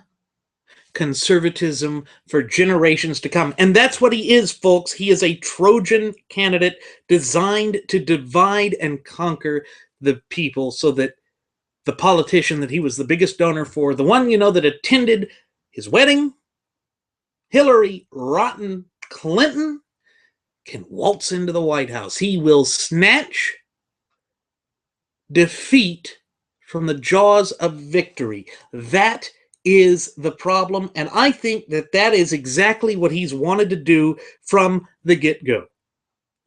conservatism for generations to come. And that's what he is, folks. He is a Trojan candidate designed to divide and conquer the people, so that the politician that he was the biggest donor for, the one, that attended his wedding, Hillary Rotten Clinton, can waltz into the White House. He will snatch defeat from the jaws of victory. That is the problem, and I think that that is exactly what he's wanted to do from the get-go.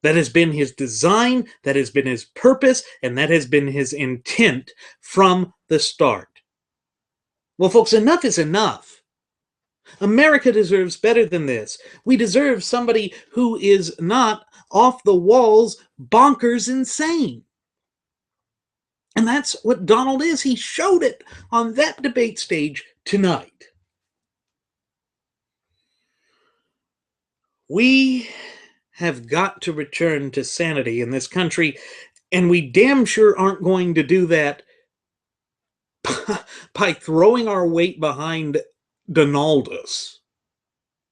That has been his design, that has been his purpose, and that has been his intent from the start. Well, folks, enough is enough. America deserves better than this. We deserve somebody who is not off the walls, bonkers insane. And that's what Donald is. He showed it on that debate stage tonight. We have got to return to sanity in this country, and we damn sure aren't going to do that by throwing our weight behind Donaldus.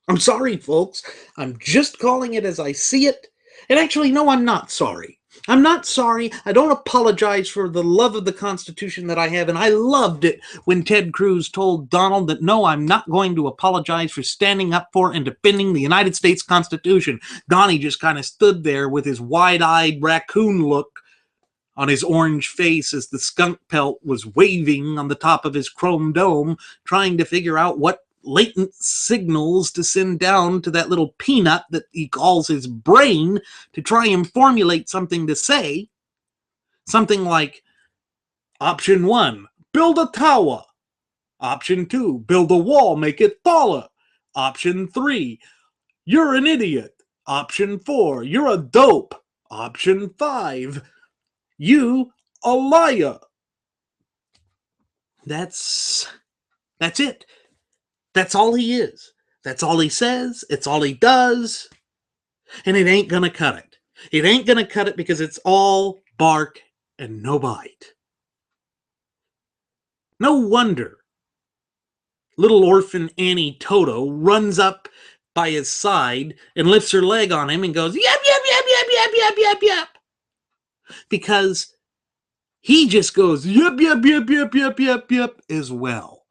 I'm sorry, folks. I'm just calling it as I see it. And actually, no, I'm not sorry. I'm not sorry. I don't apologize for the love of the Constitution that I have, and I loved it when Ted Cruz told Donald that, no, I'm not going to apologize for standing up for and defending the United States Constitution. Donnie just kind of stood there with his wide-eyed raccoon look on his orange face as the skunk pelt was waving on the top of his chrome dome, trying to figure out what latent signals to send down to that little peanut that he calls his brain to try and formulate something to say. Something like, option 1, build a tower. Option 2, build a wall, make it taller. Option 3, you're an idiot. Option 4, you're a dope. Option 5, you a liar. That's it. That's all he is. That's all he says. It's all he does. And it ain't gonna cut it. It ain't gonna cut it, because it's all bark and no bite. No wonder little orphan Annie Toto runs up by his side and lifts her leg on him and goes, yep, yep, yep, yep, yep, yep, yep, yep. Because he just goes, yep, yep, yep, yep, yep, yep, yep, as well.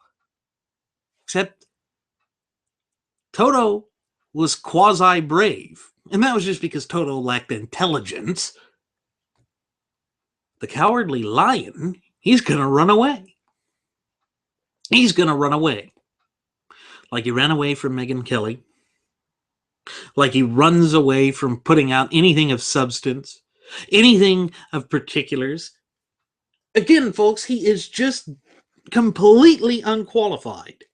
Except Toto was quasi-brave, and that was just because Toto lacked intelligence. The cowardly lion, he's going to run away. He's going to run away. Like he ran away from Megyn Kelly. Like he runs away from putting out anything of substance, anything of particulars. Again, folks, he is just completely unqualified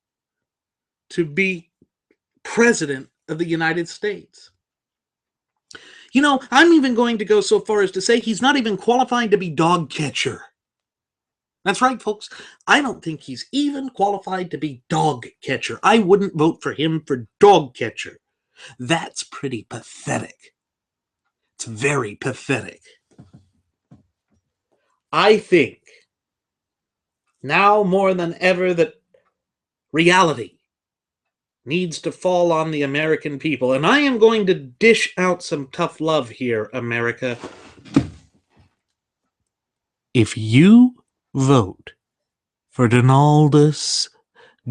to be president of the United States. You know, I'm even going to go so far as to say he's not even qualified to be dog catcher. That's right, folks. I don't think he's even qualified to be dog catcher. I wouldn't vote for him for dog catcher. That's pretty pathetic. It's very pathetic. I think now more than ever that reality needs to fall on the American people. And I am going to dish out some tough love here, America. If you vote for Donaldus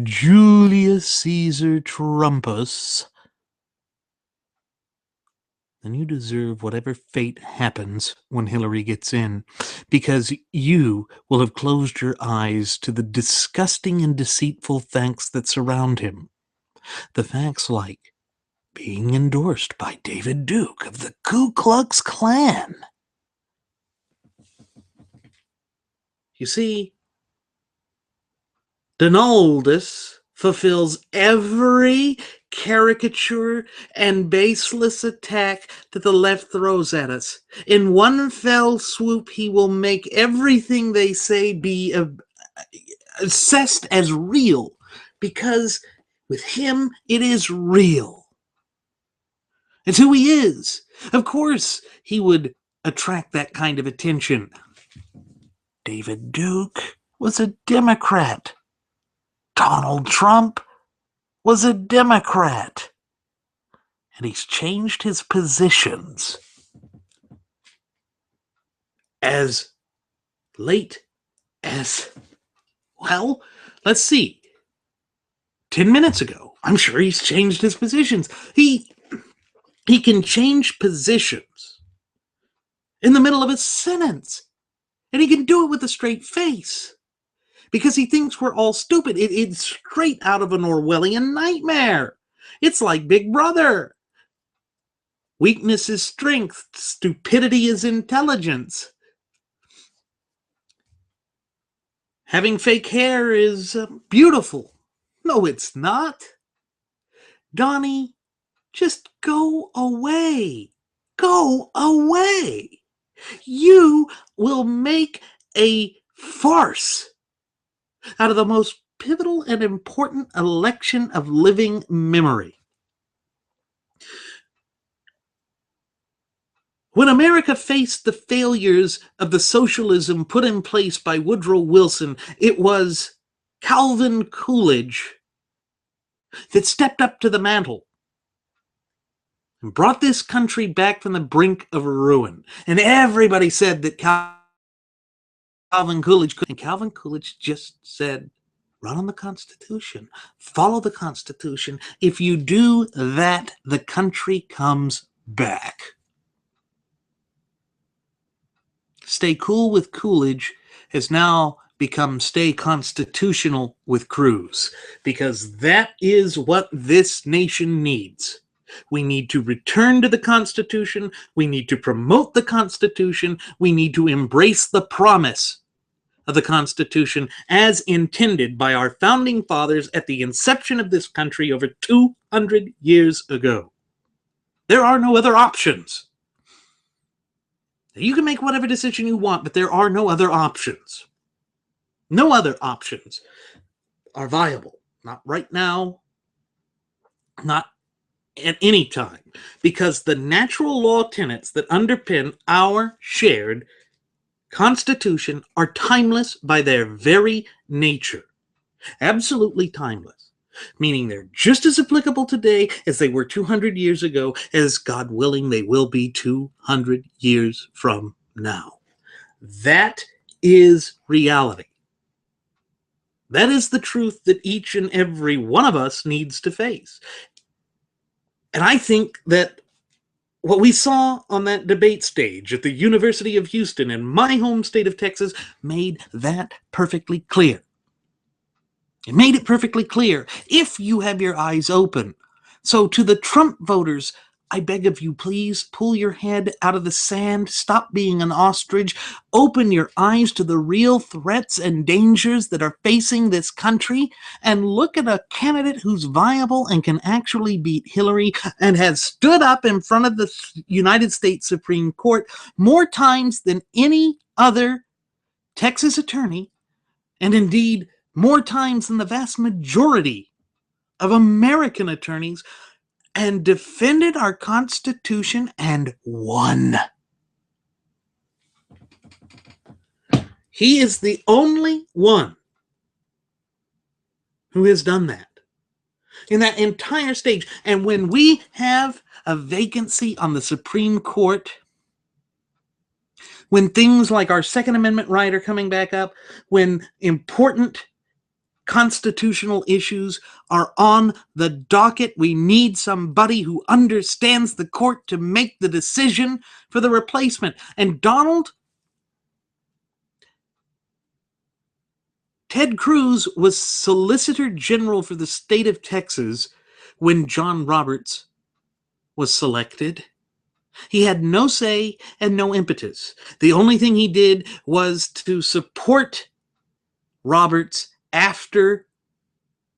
Julius Caesar Trumpus, then you deserve whatever fate happens when Hillary gets in, because you will have closed your eyes to the disgusting and deceitful facts that surround him. The facts like being endorsed by David Duke of the Ku Klux Klan. You see, Donaldus fulfills every caricature and baseless attack that the left throws at us. In one fell swoop, he will make everything they say be assessed as real, because with him, it is real. It's who he is. Of course, he would attract that kind of attention. David Duke was a Democrat. Donald Trump was a Democrat. And he's changed his positions as late as, well, let's see, 10 minutes ago. I'm sure he's changed his positions. He can change positions in the middle of a sentence. And he can do it with a straight face. Because he thinks we're all stupid. It's straight out of an Orwellian nightmare. It's like Big Brother. Weakness is strength. Stupidity is intelligence. Having fake hair is beautiful. No, it's not. Donnie, just go away. Go away. You will make a farce out of the most pivotal and important election of living memory. When America faced the failures of the socialism put in place by Woodrow Wilson, it was Calvin Coolidge that stepped up to the mantle and brought this country back from the brink of ruin. And everybody said that Calvin Coolidge could. And Calvin Coolidge just said, run on the Constitution. Follow the Constitution. If you do that, the country comes back. Stay cool with Coolidge has now become stay constitutional with Cruz, because that is what this nation needs. We need to return to the Constitution. We need to promote the Constitution. We need to embrace the promise of the Constitution as intended by our founding fathers at the inception of this country over 200 years ago. There are no other options. You can make whatever decision you want, but there are no other options. No other options are viable. Not right now, not at any time, because the natural law tenets that underpin our shared Constitution are timeless by their very nature. Absolutely timeless. Meaning they're just as applicable today as they were 200 years ago, as God willing they will be 200 years from now. That is reality. That is the truth that each and every one of us needs to face. And I think that what we saw on that debate stage at the University of Houston in my home state of Texas made that perfectly clear. It made it perfectly clear if you have your eyes open. So to the Trump voters, I beg of you, please pull your head out of the sand. Stop being an ostrich. Open your eyes to the real threats and dangers that are facing this country, and look at a candidate who's viable and can actually beat Hillary and has stood up in front of the United States Supreme Court more times than any other Texas attorney, and indeed more times than the vast majority of American attorneys, and defended our Constitution and won. He is the only one who has done that in that entire stage. And when we have a vacancy on the Supreme Court, when things like our Second Amendment right are coming back up, when important constitutional issues are on the docket, we need somebody who understands the court to make the decision for the replacement. And Ted Cruz was Solicitor General for the state of Texas when John Roberts was selected. He had no say and no impetus. The only thing he did was to support Roberts after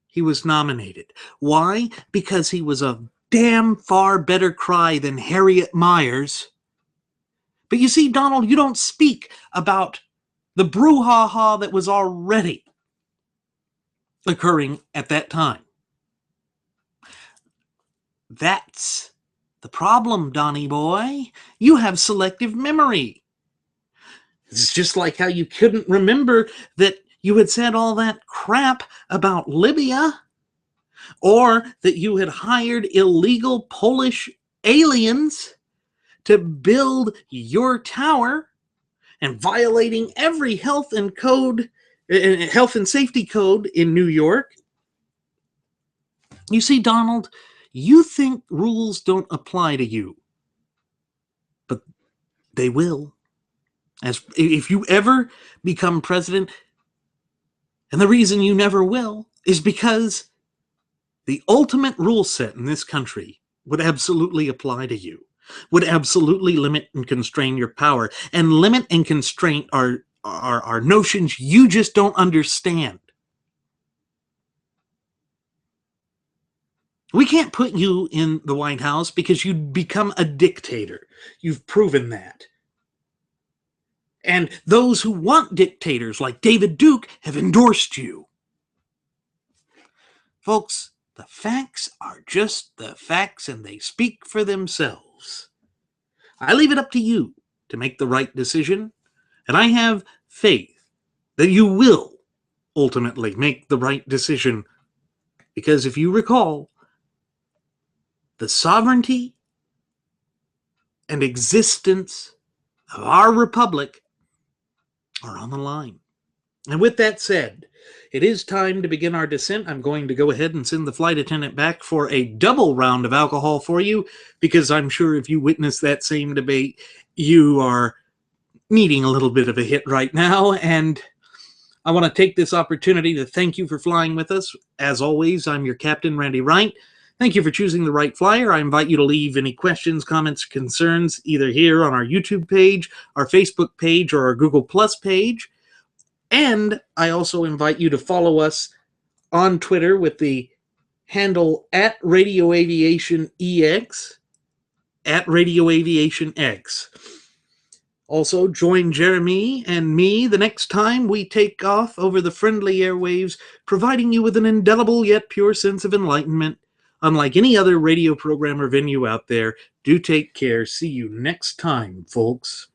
he was nominated. Why? Because he was a damn far better cry than Harriet Miers. But you see, Donald, you don't speak about the brouhaha that was already occurring at that time. That's the problem, Donnie boy. You have selective memory. It's just like how you couldn't remember that you had said all that crap about Libya, or that you had hired illegal Polish aliens to build your tower and violating every health and safety code in New York. You see, Donald, you think rules don't apply to you, but they will. If you ever become president, and the reason you never will is because the ultimate rule set in this country would absolutely apply to you, would absolutely limit and constrain your power. And limit and constraint are notions you just don't understand. We can't put you in the White House because you'd become a dictator. You've proven that. And those who want dictators like David Duke have endorsed you. Folks, the facts are just the facts, and they speak for themselves. I leave it up to you to make the right decision, and I have faith that you will ultimately make the right decision, because if you recall, the sovereignty and existence of our republic are on the line. And with that said, it is time to begin our descent. I'm going to go ahead and send the flight attendant back for a double round of alcohol for you, because I'm sure if you witnessed that same debate, you are needing a little bit of a hit right now. And I want to take this opportunity to thank you for flying with us. As always, I'm your captain, Randy Wright. Thank you for choosing the Wright Flyer. I invite you to leave any questions, comments, concerns either here on our YouTube page, our Facebook page, or our Google Plus page. And I also invite you to follow us on Twitter with the handle @RadioAviationEX, @RadioAviationX. Also, join Jeremy and me the next time we take off over the friendly airwaves, providing you with an indelible yet pure sense of enlightenment. Unlike any other radio program or venue out there, do take care. See you next time, folks.